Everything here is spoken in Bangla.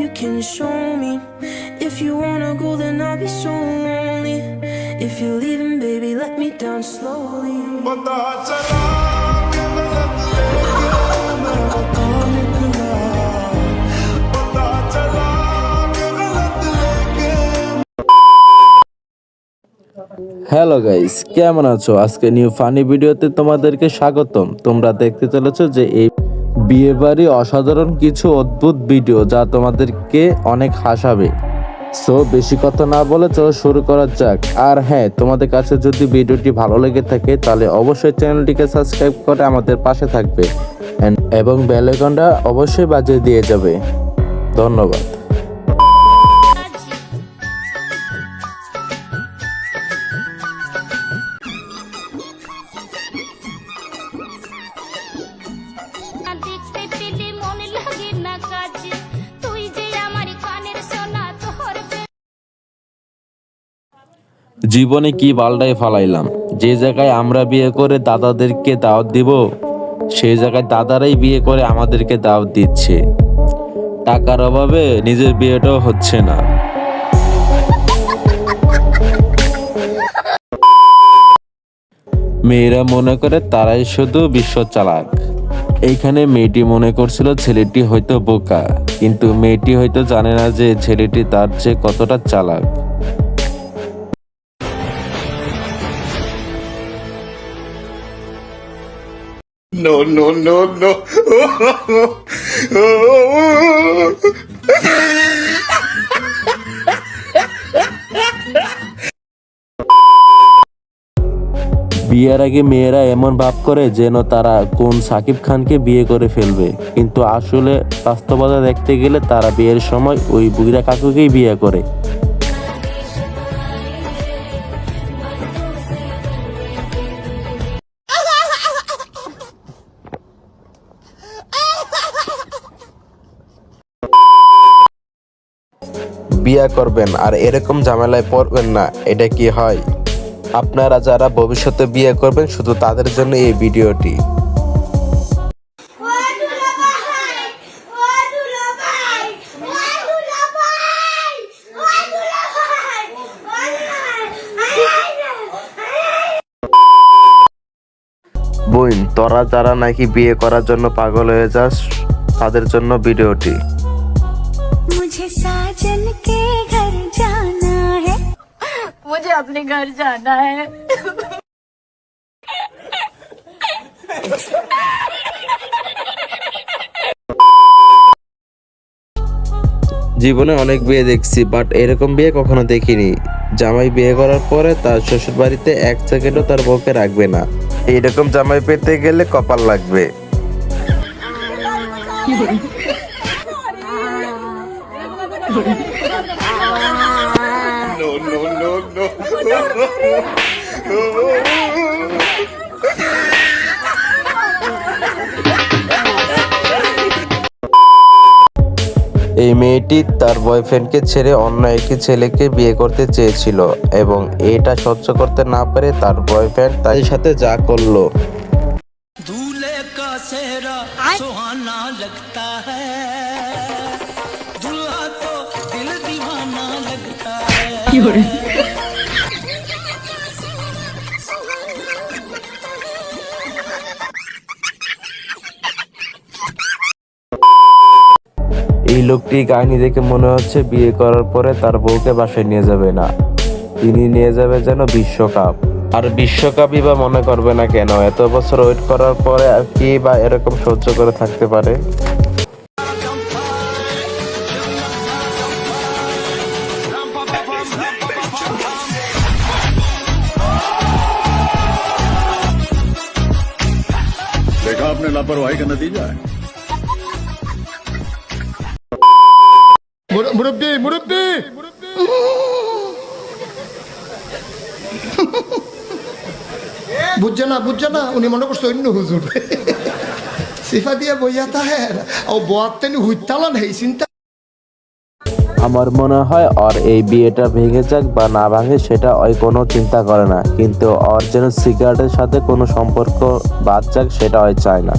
you can show me. If you wanna go, then I'll be so lonely. If you're leaving, baby, let me down slowly. Hello guys, কেমন আছো? আজকে নিউ ফানি ভিডিওতে তোমাদেরকে স্বাগতম। তোমরা দেখতে চলেছো যে এই বিয়ে বাড়ি অসাধারণ কিছু অদ্ভুত ভিডিও যা তোমাদেরকে অনেক হাসাবে। সো বেশি কথা না বলে চলো শুরু করা যাক। আর হ্যাঁ, তোমাদের কাছে যদি ভিডিওটি ভালো লেগে থাকে তাহলে অবশ্যই চ্যানেলটিকে সাবস্ক্রাইব করে আমাদের পাশে থাকবে এবং বেল আইকনটা অবশ্যই বাজিয়ে দিয়ে যাবে। ধন্যবাদ। জীবনে কি বালটাই ফালাইলাম। যে জায়গায় আমরা বিয়ে করে দাদাদেরকে দাওয়াত দিব, সেই জায়গায় দাদারাই বিয়ে করে আমাদেরকে দাওয়াত দিচ্ছে। টাকার অভাবে নিজের বিয়েটাও হচ্ছে না। মেয়েরা মনে করে তারাই শুধু বিশ্ব চালাক। এইখানে মেয়েটি মনে করছিল ছেলেটি হয়তো বোকা, কিন্তু মেয়েটি হয়তো জানে না যে ছেলেটি তার চেয়ে কতটা চালাক। No, no, no, no. বিয়ের আগে মেয়েরা এমন ভাব করে যেন তারা কোন সাকিব খানকে বিয়ে করে ফেলবে, কিন্তু আসলে বাস্তবতা দেখতে গেলে তারা বিয়ের সময় ওই বুড়া কাকুকেই বিয়ে করে। বিয়ে করবেন আর এরকম ঝামেলায় পড়বেন না, এটা কি হয়? আপনারা যারা ভবিষ্যতে বিয়ে করবেন শুধু তাদের জন্য এই ভিডিওটি। বোন, তোরা যারা নাকি বিয়ে করার জন্য পাগল হয়ে যাস তাদের জন্য ভিডিওটি। मुझे साजन के घर जाना है, मुझे अपने घर जाना है। জীবনে অনেক বিয়ে দেখছি, বাট এরকম বিয়ে কখনো দেখিনি। জামাই বিয়ে করার পরে তার শ্বশুর বাড়িতে এক সেকেন্ডও তার বউকে রাখবে না। এইরকম জামাই পেতে গেলে কপাল লাগবে। No, no, no, no. এই মেয়েটি তার বয়ফ্রেন্ডকে ছেড়ে অন্য একটি ছেলেকে বিয়ে করতে চেয়েছিল এবং এটা সহ্য করতে না পেরে তার বয়ফ্রেন্ড তার সাথে যা করলো। दूल्हे का सेहरा सुहाना लगता है, दूल्हा तो दिल दीवाना लगता है। এই লোকটির কাহিনী দেখে মনে হচ্ছে বিয়ে করার পরে তার বউকে বাসায় নিয়ে যাবে না, তিনি নিয়ে যাবে যেন বিশ্বকাপ। আর বিশ্বকাপই বা মনে করবে না কেন? এত বছর ওয়েট করার পরে আর কি বা এরকম সহ্য করে থাকতে পারে? देखा आपने लापरवाही का नतीजा है। मुरब्बी मुरब्बी বুঝছে না উনি মনে করছে অন্য হুজুর সিফা দিয়ে বইয়া তাহের ও বোয়াতেন হুইতালান হেই চিন্তা। আমার মনে হয় ওর এই বিয়েটা ভেঙে যাক বা না ভাঙে সেটা ওই কোনো চিন্তা করে না, কিন্তু ওর যেন সিগারেটের সাথে কোনো সম্পর্ক বাদ যাক সেটা ওই চায় না।